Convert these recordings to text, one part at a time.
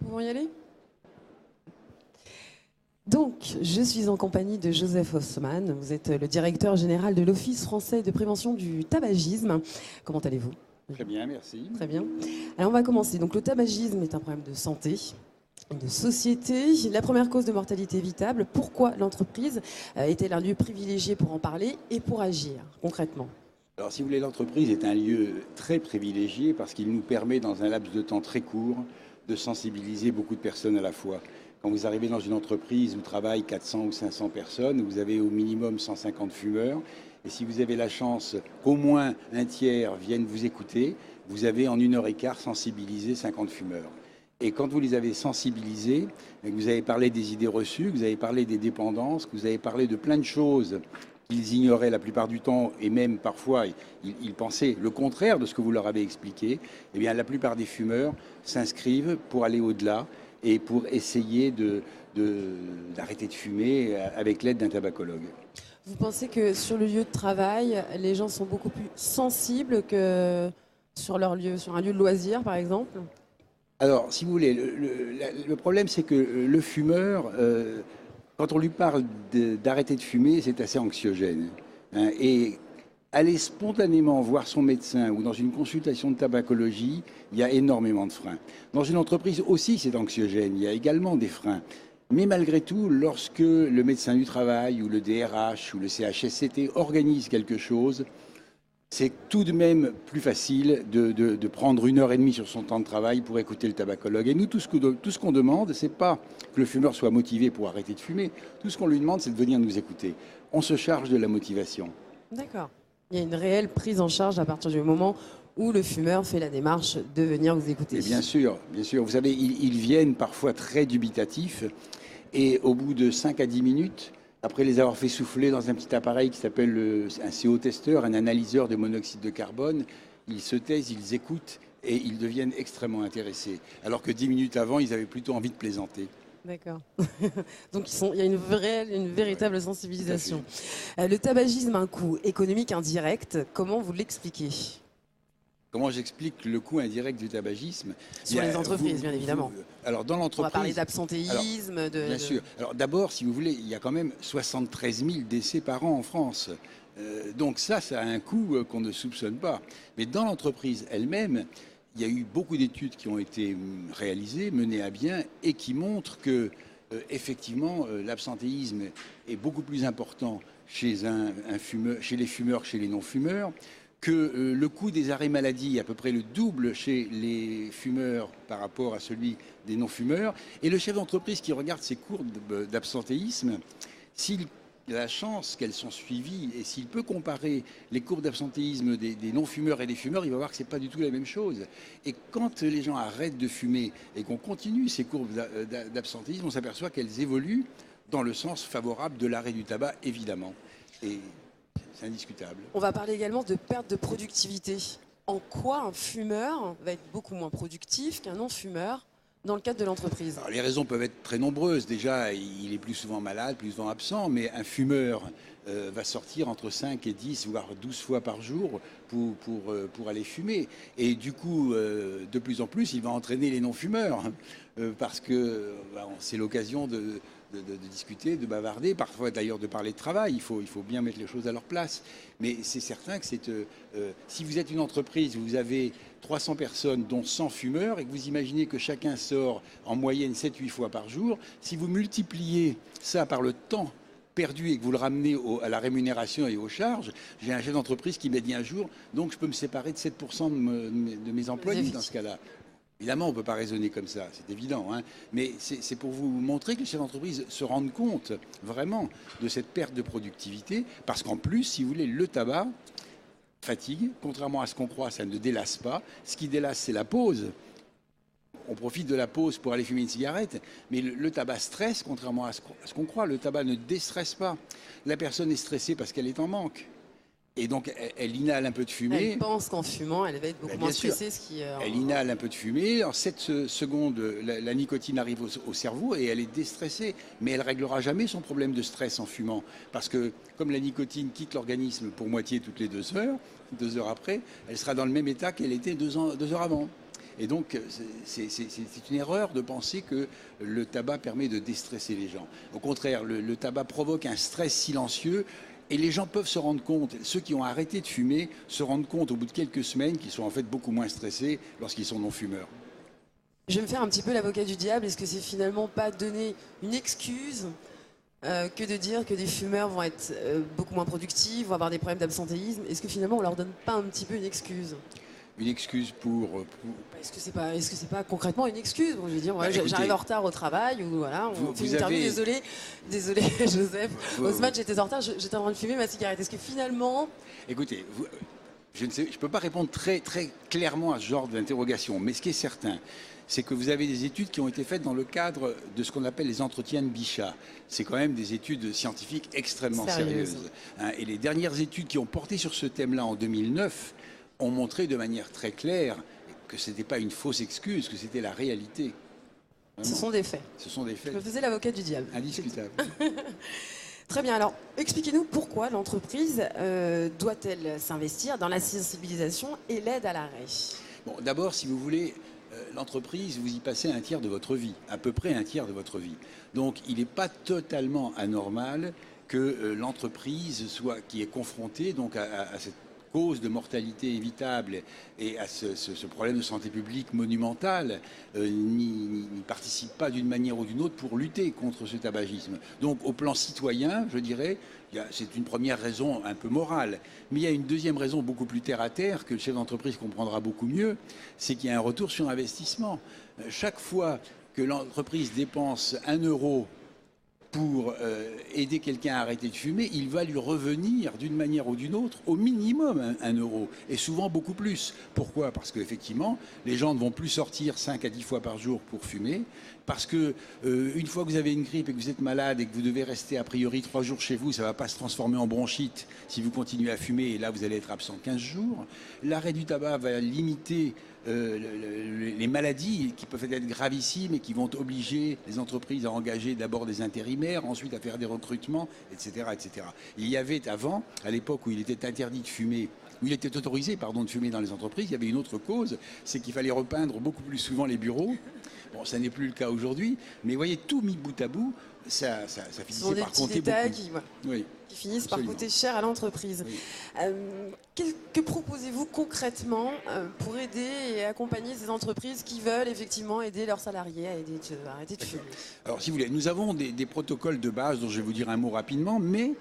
pouvons y aller? Donc, je suis en compagnie de Joseph Haussmann. Vous êtes le directeur général de l'Office français de prévention du tabagisme. Comment allez-vous? Très bien, merci. Très bien. Alors, on va commencer. Donc, le tabagisme est un problème de santé, de société. La première cause de mortalité évitable. Pourquoi l'entreprise est-elle un lieu privilégié pour en parler et pour agir concrètement? Alors, si vous voulez, l'entreprise est un lieu très privilégié parce qu'il nous permet, dans un laps de temps très court, de sensibiliser beaucoup de personnes à la fois. Quand vous arrivez dans une entreprise où travaillent 400 ou 500 personnes, vous avez au minimum 150 fumeurs. Et si vous avez la chance qu'au moins un tiers vienne vous écouter, vous avez en 1 heure et quart sensibilisé 50 fumeurs. Et quand vous les avez sensibilisés, et que vous avez parlé des idées reçues, que vous avez parlé des dépendances, que vous avez parlé de plein de choses qu'ils ignoraient la plupart du temps, et même parfois ils pensaient le contraire de ce que vous leur avez expliqué, eh bien la plupart des fumeurs s'inscrivent pour aller au-delà et pour essayer d'arrêter de fumer avec l'aide d'un tabacologue. Vous pensez que sur le lieu de travail, les gens sont beaucoup plus sensibles que sur leur lieu, sur un lieu de loisir, par exemple? Alors, si vous voulez, le problème, c'est que le fumeur, quand on lui parle d'arrêter de fumer, c'est assez anxiogène, hein. Et aller spontanément voir son médecin ou dans une consultation de tabacologie, il y a énormément de freins. Dans une entreprise aussi, c'est anxiogène, il y a également des freins. Mais malgré tout, lorsque le médecin du travail ou le DRH ou le CHSCT organise quelque chose, c'est tout de même plus facile de prendre 1 heure et demie sur son temps de travail pour écouter le tabacologue. Et nous, tout ce qu'on demande, c'est pas que le fumeur soit motivé pour arrêter de fumer. Tout ce qu'on lui demande, c'est de venir nous écouter. On se charge de la motivation. D'accord. Il y a une réelle prise en charge à partir du moment où le fumeur fait la démarche de venir vous écouter. Et bien sûr, bien sûr. Vous savez, ils viennent parfois très dubitatifs. Et au bout de 5 à 10 minutes, après les avoir fait souffler dans un petit appareil qui s'appelle un CO-testeur, un analyseur de monoxyde de carbone, ils se taisent, ils écoutent et ils deviennent extrêmement intéressés. Alors que 10 minutes avant, ils avaient plutôt envie de plaisanter. D'accord. Donc il y a une véritable sensibilisation. Le tabagisme a un coût économique indirect. Comment vous l'expliquez? Comment j'explique le coût indirect du tabagisme? Sur les entreprises, bien évidemment. Alors, dans l'entreprise, on va parler d'absentéisme. Bien sûr. Alors d'abord, si vous voulez, il y a quand même 73 000 décès par an en France. Donc ça a un coût qu'on ne soupçonne pas. Mais dans l'entreprise elle-même, il y a eu beaucoup d'études qui ont été réalisées, menées à bien, et qui montrent que, effectivement, l'absentéisme est beaucoup plus important chez chez les fumeurs que chez les non-fumeurs, que le coût des arrêts maladie est à peu près le double chez les fumeurs par rapport à celui des non-fumeurs. Et le chef d'entreprise qui regarde ces courbes d'absentéisme, s'il a la chance qu'elles sont suivies et s'il peut comparer les courbes d'absentéisme des non-fumeurs et des fumeurs, il va voir que ce n'est pas du tout la même chose. Et quand les gens arrêtent de fumer et qu'on continue ces courbes d'absentéisme, on s'aperçoit qu'elles évoluent dans le sens favorable de l'arrêt du tabac, évidemment. Et c'est indiscutable. On va parler également de perte de productivité. En quoi un fumeur va être beaucoup moins productif qu'un non-fumeur dans le cadre de l'entreprise? Les raisons peuvent être très nombreuses. Déjà, il est plus souvent malade, plus souvent absent, mais un fumeur va sortir entre 5 et 10, voire 12 fois par jour pour aller fumer. Et du coup, de plus en plus, il va entraîner les non-fumeurs, parce que c'est l'occasion de discuter, de bavarder, parfois d'ailleurs de parler de travail. Il faut bien mettre les choses à leur place. Mais c'est certain que si vous êtes une entreprise, vous avez 300 personnes, dont 100 fumeurs, et que vous imaginez que chacun sort en moyenne 7-8 fois par jour, si vous multipliez ça par le temps perdu et que vous le ramenez à la rémunération et aux charges, j'ai un chef d'entreprise qui m'a dit un jour, donc je peux me séparer de 7% de mes employés dans ce cas-là. Évidemment, on ne peut pas raisonner comme ça, c'est évident, hein. Mais c'est pour vous montrer que les chefs d'entreprise se rendent compte vraiment de cette perte de productivité, parce qu'en plus, si vous voulez, le tabac fatigue, contrairement à ce qu'on croit, ça ne délasse pas. Ce qui délasse, c'est la pause. On profite de la pause pour aller fumer une cigarette, mais le tabac stresse, contrairement à ce qu'on croit. Le tabac ne déstresse pas. La personne est stressée parce qu'elle est en manque. Et donc, elle inhale un peu de fumée. Elle pense qu'en fumant, elle va être beaucoup moins stressée. Elle inhale un peu de fumée. En 7 secondes, la nicotine arrive au cerveau et elle est déstressée. Mais elle ne réglera jamais son problème de stress en fumant. Parce que, comme la nicotine quitte l'organisme pour moitié toutes les 2 heures, 2 heures après, elle sera dans le même état qu'elle était 2 heures avant. Et donc, c'est une erreur de penser que le tabac permet de déstresser les gens. Au contraire, le tabac provoque un stress silencieux. Et les gens peuvent se rendre compte, ceux qui ont arrêté de fumer se rendent compte au bout de quelques semaines qu'ils sont en fait beaucoup moins stressés lorsqu'ils sont non-fumeurs. Je vais me faire un petit peu l'avocat du diable. Est-ce que c'est finalement pas donner une excuse que de dire que des fumeurs vont être beaucoup moins productifs, vont avoir des problèmes d'absentéisme? Est-ce que finalement on leur donne pas un petit peu une excuse? Une excuse pour... Est-ce que c'est pas concrètement une excuse? Bon, je veux dire, voilà, écoutez, j'arrive en retard au travail, ou voilà, on fait une interview, désolé Joseph. Haussmann, j'étais en retard, j'étais en train de fumer ma cigarette. Est-ce que finalement... Écoutez, je ne peux pas répondre très, très clairement à ce genre d'interrogation, mais ce qui est certain, c'est que vous avez des études qui ont été faites dans le cadre de ce qu'on appelle les entretiens de Bichat. C'est quand même des études scientifiques extrêmement sérieuses. Hein, et les dernières études qui ont porté sur ce thème-là en 2009 ont montré de manière très claire que ce n'était pas une fausse excuse, que c'était la réalité. Vraiment. Ce sont des faits. Ce sont des faits. Je me faisais l'avocat du diable. Indiscutable. Très bien, alors expliquez-nous pourquoi l'entreprise doit-elle s'investir dans la sensibilisation et l'aide à l'arrêt? Bon, d'abord, si vous voulez, l'entreprise, vous y passez un tiers de votre vie, à peu près un tiers de votre vie. Donc il n'est pas totalement anormal que l'entreprise qui est confrontée donc, à cette cause de mortalité évitable et à ce problème de santé publique monumental n'y participe pas d'une manière ou d'une autre pour lutter contre ce tabagisme. Donc au plan citoyen, je dirais, c'est une première raison un peu morale. Mais il y a une deuxième raison beaucoup plus terre à terre que le chef d'entreprise comprendra beaucoup mieux, c'est qu'il y a un retour sur investissement. Chaque fois que l'entreprise dépense 1 euro pour aider quelqu'un à arrêter de fumer, il va lui revenir d'une manière ou d'une autre au minimum 1 euro, et souvent beaucoup plus. Pourquoi? Parce qu'effectivement, les gens ne vont plus sortir 5 à 10 fois par jour pour fumer, parce que une fois que vous avez une grippe et que vous êtes malade et que vous devez rester a priori 3 jours chez vous, ça ne va pas se transformer en bronchite si vous continuez à fumer, et là vous allez être absent 15 jours. L'arrêt du tabac va limiter les maladies qui peuvent être gravissimes et qui vont obliger les entreprises à engager d'abord des intérimaires, ensuite à faire des recrutements, etc., etc. Il y avait avant, à l'époque où il était interdit de fumer, où il était autorisé, pardon, de fumer dans les entreprises, il y avait une autre cause, c'est qu'il fallait repeindre beaucoup plus souvent les bureaux. Bon, ça n'est plus le cas aujourd'hui, mais vous voyez, tout mis bout à bout, ça finissait par compter beaucoup. Qui finissent par coûter cher à l'entreprise. Oui. Que proposez-vous concrètement pour aider et accompagner ces entreprises qui veulent effectivement aider leurs salariés à arrêter de fumer? Alors, si vous voulez, nous avons des protocoles de base dont je vais vous dire un mot rapidement, mais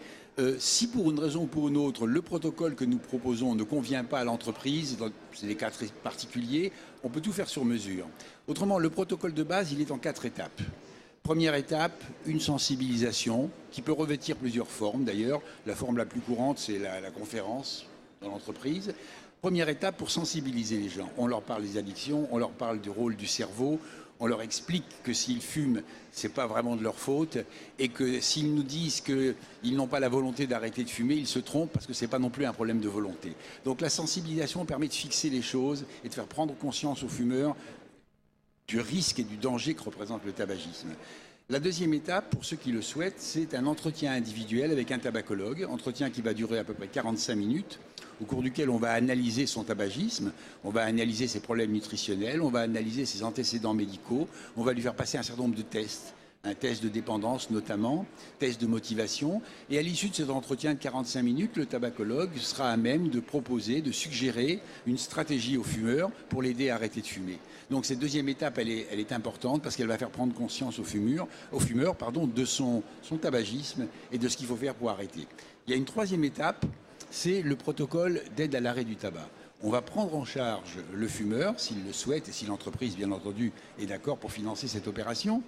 si pour une raison ou pour une autre, le protocole que nous proposons ne convient pas à l'entreprise, c'est des cas très particuliers, on peut tout faire sur mesure. Autrement, le protocole de base, il est en 4 étapes. Première étape, une sensibilisation qui peut revêtir plusieurs formes d'ailleurs. La forme la plus courante, c'est la conférence dans l'entreprise. Première étape pour sensibiliser les gens. On leur parle des addictions, on leur parle du rôle du cerveau, on leur explique que s'ils fument, ce n'est pas vraiment de leur faute et que s'ils nous disent qu'ils n'ont pas la volonté d'arrêter de fumer, ils se trompent parce que ce n'est pas non plus un problème de volonté. Donc la sensibilisation permet de fixer les choses et de faire prendre conscience aux fumeurs du risque et du danger que représente le tabagisme. La deuxième étape, pour ceux qui le souhaitent, c'est un entretien individuel avec un tabacologue, entretien qui va durer à peu près 45 minutes, au cours duquel on va analyser son tabagisme, on va analyser ses problèmes nutritionnels, on va analyser ses antécédents médicaux, on va lui faire passer un certain nombre de tests, un test de dépendance notamment, test de motivation, et à l'issue de cet entretien de 45 minutes, le tabacologue sera à même de proposer, de suggérer une stratégie aux fumeurs pour l'aider à arrêter de fumer. Donc cette deuxième étape, elle est importante parce qu'elle va faire prendre conscience aux fumeurs de son tabagisme et de ce qu'il faut faire pour arrêter. Il y a une troisième étape, c'est le protocole d'aide à l'arrêt du tabac. On va prendre en charge le fumeur, s'il le souhaite, et si l'entreprise, bien entendu, est d'accord pour financer cette opération.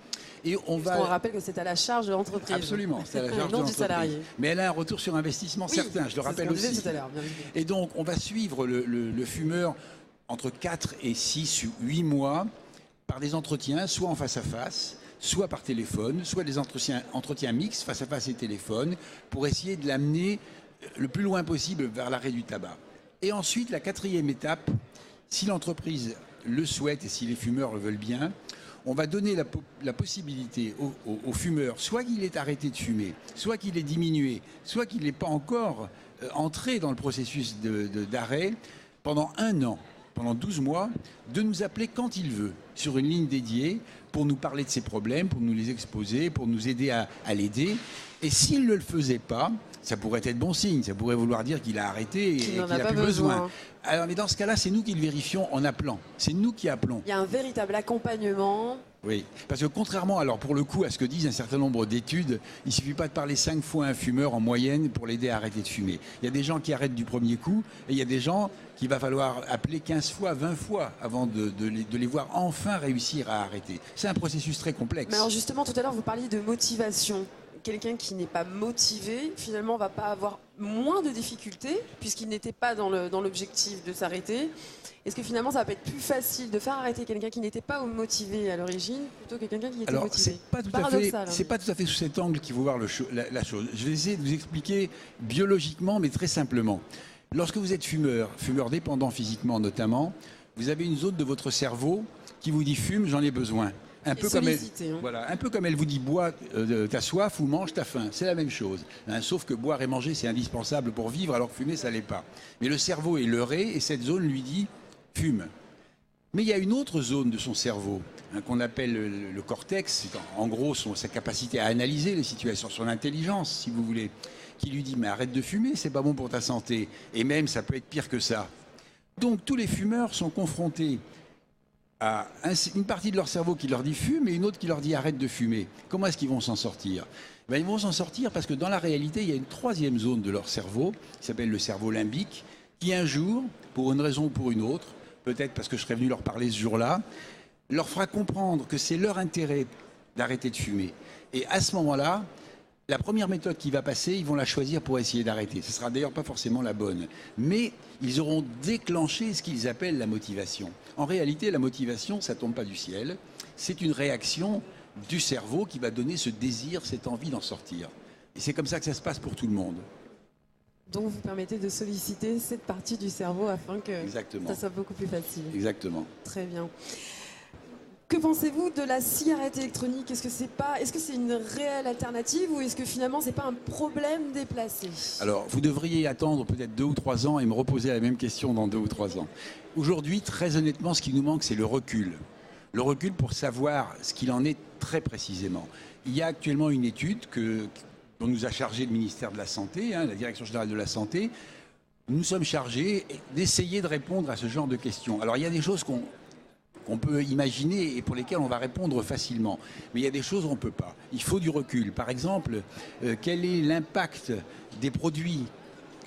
Et on rappelle que c'est à la charge de l'entreprise. Absolument, c'est à la charge de l'entreprise. Du salarié. Mais elle a un retour sur investissement certain, je le rappelle aussi. Tout à l'heure, bien sûr. Et donc, on va suivre le fumeur entre 4 et 6 ou 8 mois par des entretiens, soit en face à face, soit par téléphone, soit des entretiens mixtes, face à face et téléphone, pour essayer de l'amener le plus loin possible vers l'arrêt du tabac. Et ensuite, la quatrième étape, si l'entreprise le souhaite et si les fumeurs le veulent bien, on va donner la possibilité aux fumeurs, soit qu'il ait arrêté de fumer, soit qu'il ait diminué, soit qu'il n'ait pas encore entré dans le processus d'arrêt, pendant 1 an, pendant 12 mois, de nous appeler quand il veut, sur une ligne dédiée, pour nous parler de ses problèmes, pour nous les exposer, pour nous aider à l'aider. Et s'il ne le faisait pas, ça pourrait être bon signe, ça pourrait vouloir dire qu'il a arrêté et qu'il n'a plus besoin. Alors, mais dans ce cas-là, c'est nous qui le vérifions en appelant. C'est nous qui appelons. Il y a un véritable accompagnement. Oui, parce que contrairement, alors pour le coup, à ce que disent un certain nombre d'études, il ne suffit pas de parler 5 fois à un fumeur en moyenne pour l'aider à arrêter de fumer. Il y a des gens qui arrêtent du premier coup et il y a des gens qu'il va falloir appeler 15 fois, 20 fois avant de les voir enfin réussir à arrêter. C'est un processus très complexe. Mais alors justement, tout à l'heure, vous parliez de motivation. Quelqu'un qui n'est pas motivé, finalement, va pas avoir moins de difficultés puisqu'il n'était pas dans l'objectif de s'arrêter. Est-ce que finalement, ça va pas être plus facile de faire arrêter quelqu'un qui n'était pas motivé à l'origine plutôt que quelqu'un qui était motivé? C'est pas tout à fait sous cet angle qu'il faut voir la chose. Je vais essayer de vous expliquer biologiquement, mais très simplement. Lorsque vous êtes fumeur dépendant physiquement notamment, vous avez une zone de votre cerveau qui vous dit fume, j'en ai besoin. Un peu comme elle vous dit bois, t'as soif, ou mange, t'as faim. C'est la même chose. Hein, sauf que boire et manger, c'est indispensable pour vivre, alors que fumer, ça l'est pas. Mais le cerveau est leurré et cette zone lui dit fume. Mais il y a une autre zone de son cerveau qu'on appelle le cortex, en gros sa capacité à analyser les situations, son intelligence, si vous voulez, qui lui dit mais arrête de fumer, c'est pas bon pour ta santé. Et même, ça peut être pire que ça. Donc tous les fumeurs sont confrontés à une partie de leur cerveau qui leur dit fume et une autre qui leur dit arrête de fumer. Comment est-ce qu'ils vont s'en sortir? Ils vont s'en sortir parce que dans la réalité, il y a une troisième zone de leur cerveau, qui s'appelle le cerveau limbique, qui un jour, pour une raison ou pour une autre, peut-être parce que je serais venu leur parler ce jour-là, leur fera comprendre que c'est leur intérêt d'arrêter de fumer. Et à ce moment-là, la première méthode qui va passer, ils vont la choisir pour essayer d'arrêter. Ce ne sera d'ailleurs pas forcément la bonne. Mais ils auront déclenché ce qu'ils appellent la motivation. En réalité, la motivation, ça ne tombe pas du ciel. C'est une réaction du cerveau qui va donner ce désir, cette envie d'en sortir. Et c'est comme ça que ça se passe pour tout le monde. Donc vous permettez de solliciter cette partie du cerveau afin que ça soit beaucoup plus facile. Exactement. Très bien. Que pensez-vous de la cigarette électronique? Est-ce que c'est une réelle alternative ou est-ce que finalement c'est pas un problème déplacé? Alors vous devriez attendre peut-être 2 ou 3 ans et me reposer la même question dans 2 ou 3 ans. Aujourd'hui, très honnêtement, ce qui nous manque, c'est le recul. Le recul pour savoir ce qu'il en est très précisément. Il y a actuellement une étude dont nous a chargé le ministère de la Santé, la Direction générale de la Santé. Nous sommes chargés d'essayer de répondre à ce genre de questions. Alors il y a des choses qu'on peut imaginer et pour lesquelles on va répondre facilement. Mais il y a des choses où on ne peut pas. Il faut du recul. Par exemple, quel est l'impact des produits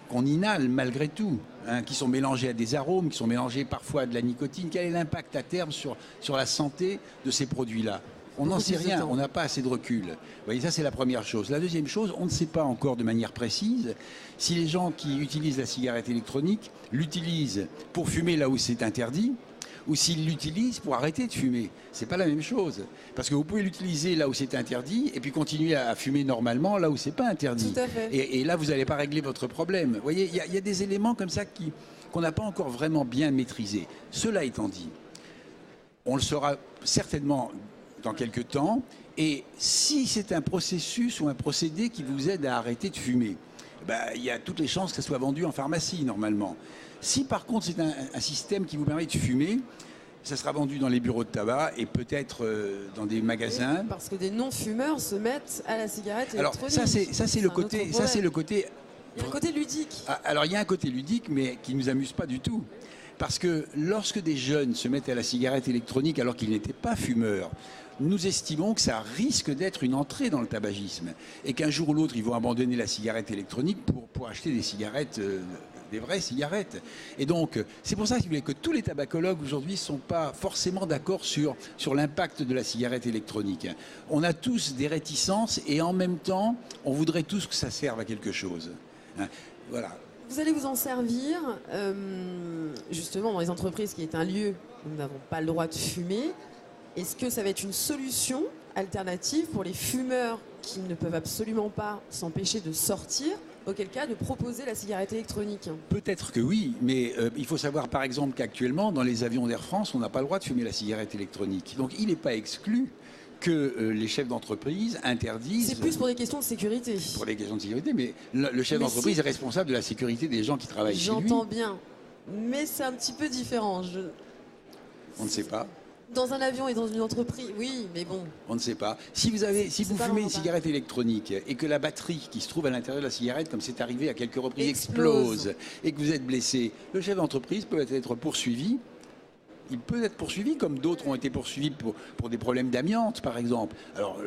qu'on inhale malgré tout, qui sont mélangés à des arômes, qui sont mélangés parfois à de la nicotine? Quel est l'impact à terme sur la santé de ces produits-là? On n'en sait rien, on n'a pas assez de recul. Vous voyez, ça c'est la première chose. La deuxième chose, on ne sait pas encore de manière précise si les gens qui utilisent la cigarette électronique l'utilisent pour fumer là où c'est interdit, ou s'ils l'utilisent pour arrêter de fumer. C'est pas la même chose. Parce que vous pouvez l'utiliser là où c'est interdit et puis continuer à fumer normalement là où c'est pas interdit. Tout à fait. Et là, vous n'allez pas régler votre problème. Vous voyez, il y a des éléments comme ça qu'on n'a pas encore vraiment bien maîtrisés. Cela étant dit, on le saura certainement dans quelques temps. Et si c'est un processus ou un procédé qui vous aide à arrêter de fumer, il y a toutes les chances que ça soit vendu en pharmacie normalement. Si par contre c'est un système qui vous permet de fumer, ça sera vendu dans les bureaux de tabac et peut-être dans des magasins. Oui, parce que des non-fumeurs se mettent à la cigarette électronique. Alors ça c'est le côté. Il y a un côté ludique. Alors il y a un côté ludique, mais qui ne nous amuse pas du tout. Parce que lorsque des jeunes se mettent à la cigarette électronique alors qu'ils n'étaient pas fumeurs, nous estimons que ça risque d'être une entrée dans le tabagisme. Et qu'un jour ou l'autre, ils vont abandonner la cigarette électronique pour acheter des cigarettes, des vraies cigarettes. Et donc, c'est pour ça que tous les tabacologues aujourd'hui ne sont pas forcément d'accord sur l'impact de la cigarette électronique. On a tous des réticences et en même temps, on voudrait tous que ça serve à quelque chose. Voilà. Vous allez vous en servir, justement, dans les entreprises qui est un lieu où nous n'avons pas le droit de fumer. Est-ce que ça va être une solution alternative pour les fumeurs qui ne peuvent absolument pas s'empêcher de sortir, auquel cas de proposer la cigarette électronique? Peut-être que oui, mais il faut savoir par exemple qu'actuellement, dans les avions d'Air France, on n'a pas le droit de fumer la cigarette électronique. Donc il n'est pas exclu que les chefs d'entreprise interdisent... C'est plus pour des questions de sécurité. Pour des questions de sécurité, mais le chef d'entreprise est responsable de la sécurité des gens qui travaillent chez lui. J'entends bien. Mais c'est un petit peu différent. On ne sait pas. Dans un avion et dans une entreprise, oui, mais bon. On ne sait pas. Si vous fumez une cigarette électronique et que la batterie qui se trouve à l'intérieur de la cigarette, comme c'est arrivé à quelques reprises, explose et que vous êtes blessé, le chef d'entreprise peut être poursuivi. Il peut être poursuivi comme d'autres ont été poursuivis pour des problèmes d'amiante, par exemple. Alors,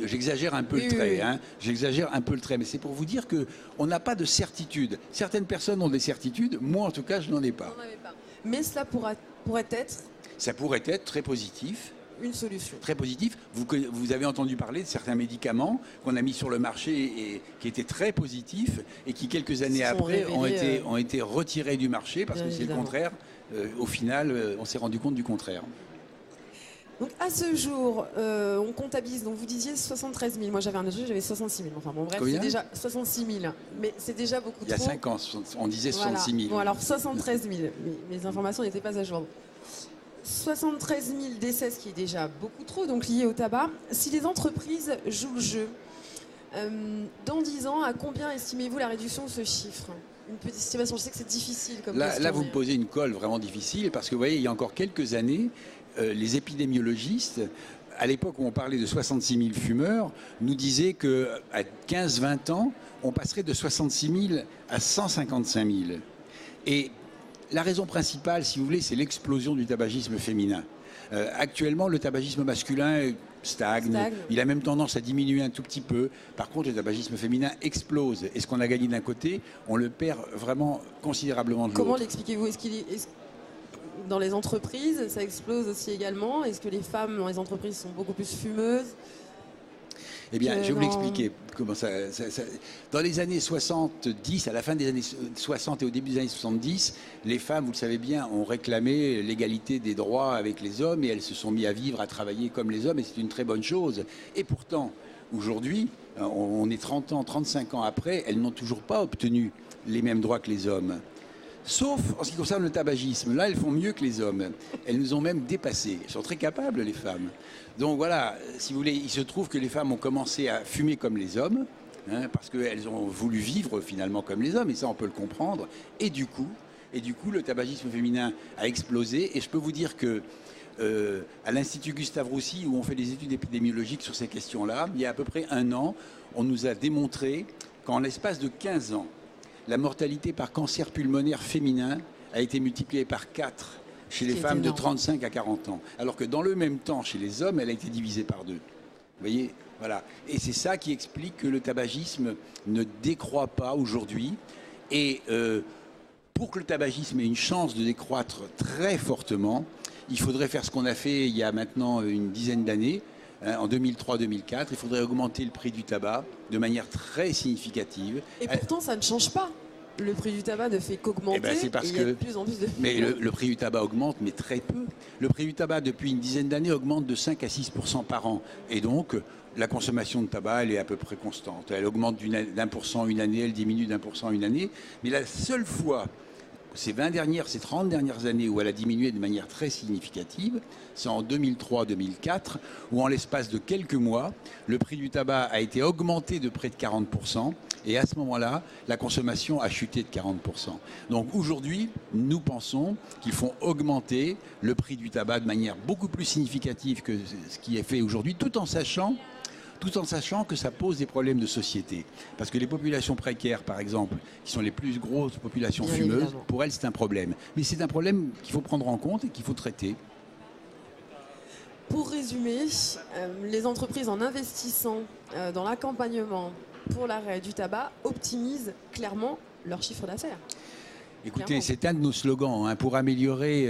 j'exagère un peu le trait, hein. J'exagère un peu le trait, mais c'est pour vous dire qu'on n'a pas de certitude. Certaines personnes ont des certitudes, moi en tout cas, je n'en ai pas. Mais cela pourrait être... Ça pourrait être très positif. Une solution. Très positif. Vous avez entendu parler de certains médicaments qu'on a mis sur le marché et qui étaient très positifs et qui, quelques années après, ont été retirés du marché parce que c'est le contraire. Au final, on s'est rendu compte du contraire. Donc à ce jour, on comptabilise, donc vous disiez 73 000. Moi j'avais un autre, j'avais 66 000. Enfin bon, bref, c'est déjà 66 000. Mais c'est déjà beaucoup trop. Il y a 5 ans, on disait 66 000. Bon, alors 73 000. Mes informations n'étaient pas à jour. 73 000 décès, ce qui est déjà beaucoup trop, donc liés au tabac. Si les entreprises jouent le jeu, dans 10 ans, à combien estimez-vous la réduction de ce chiffre? Une petite estimation, je sais que c'est difficile comme question. Là, vous me posez une colle vraiment difficile, parce que vous voyez, il y a encore quelques années, les épidémiologistes, à l'époque où on parlait de 66 000 fumeurs, nous disaient qu'à 15-20 ans, on passerait de 66 000 à 155 000. Et la raison principale, si vous voulez, c'est l'explosion du tabagisme féminin. Actuellement, le tabagisme masculin stagne. Il a même tendance à diminuer un tout petit peu. Par contre, le tabagisme féminin explose. Et ce qu'on a gagné d'un côté, on le perd vraiment considérablement de l'autre. Comment l'expliquez-vous? Dans les entreprises, ça explose aussi également? Est-ce que les femmes dans les entreprises sont beaucoup plus fumeuses? Eh bien, je vais vous l'expliquer. Dans les années 70, à la fin des années 60 et au début des années 70, les femmes, vous le savez bien, ont réclamé l'égalité des droits avec les hommes et elles se sont mises à vivre, à travailler comme les hommes et c'est une très bonne chose. Et pourtant, aujourd'hui, on est 30 ans, 35 ans après, elles n'ont toujours pas obtenu les mêmes droits que les hommes. Sauf en ce qui concerne le tabagisme. Là, elles font mieux que les hommes. Elles nous ont même dépassés. Elles sont très capables, les femmes. Donc voilà, si vous voulez, il se trouve que les femmes ont commencé à fumer comme les hommes, hein, parce qu'elles ont voulu vivre finalement comme les hommes, et ça, on peut le comprendre. Et du coup, le tabagisme féminin a explosé. Et je peux vous dire que à l'Institut Gustave Roussy, où on fait des études épidémiologiques sur ces questions-là, il y a à peu près 1 an, on nous a démontré qu'en l'espace de 15 ans, la mortalité par cancer pulmonaire féminin a été multipliée par 4 chez les femmes de 35 à 40 ans. Alors que dans le même temps, chez les hommes, elle a été divisée par 2. Vous voyez, voilà. Et c'est ça qui explique que le tabagisme ne décroît pas aujourd'hui. Et pour que le tabagisme ait une chance de décroître très fortement, il faudrait faire ce qu'on a fait il y a maintenant une dizaine d'années. En 2003-2004, il faudrait augmenter le prix du tabac de manière très significative. Et pourtant, ça ne change pas. Le prix du tabac ne fait qu'augmenter. C'est parce que de plus en plus de... Mais le prix du tabac augmente, mais très peu. Le prix du tabac, depuis une dizaine d'années, augmente de 5 à 6% par an. Et donc, la consommation de tabac, elle est à peu près constante. Elle augmente d'1% une année, elle diminue d'1% une année. Mais la seule fois, ces 30 dernières années où elle a diminué de manière très significative, c'est en 2003-2004, où en l'espace de quelques mois, le prix du tabac a été augmenté de près de 40%, et à ce moment-là, la consommation a chuté de 40%. Donc aujourd'hui, nous pensons qu'il faut augmenter le prix du tabac de manière beaucoup plus significative que ce qui est fait aujourd'hui, tout en sachant que ça pose des problèmes de société. Parce que les populations précaires, par exemple, qui sont les plus grosses populations fumeuses, pour elles, c'est un problème. Mais c'est un problème qu'il faut prendre en compte et qu'il faut traiter. Pour résumer, les entreprises, en investissant dans l'accompagnement pour l'arrêt du tabac, optimisent clairement leur chiffre d'affaires. Écoutez, c'est un de nos slogans, hein, pour améliorer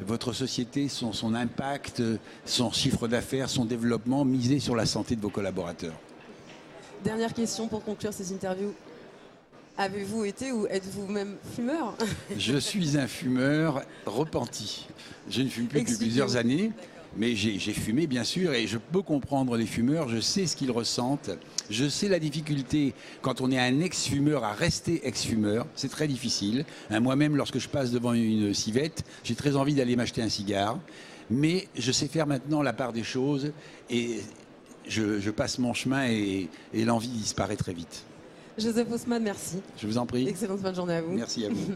votre société, son impact, son chiffre d'affaires, son développement, miser sur la santé de vos collaborateurs. Dernière question pour conclure ces interviews. Avez-vous été ou êtes-vous même fumeur? Je suis un fumeur repenti. Je ne fume plus depuis plusieurs années. Mais j'ai fumé, bien sûr, et je peux comprendre les fumeurs, je sais ce qu'ils ressentent, je sais la difficulté quand on est un ex-fumeur à rester ex-fumeur, c'est très difficile. Moi-même, lorsque je passe devant une civette, j'ai très envie d'aller m'acheter un cigare, mais je sais faire maintenant la part des choses, et je passe mon chemin et l'envie disparaît très vite. Joseph Haussmann, merci. Je vous en prie. Excellente fin de journée à vous. Merci à vous.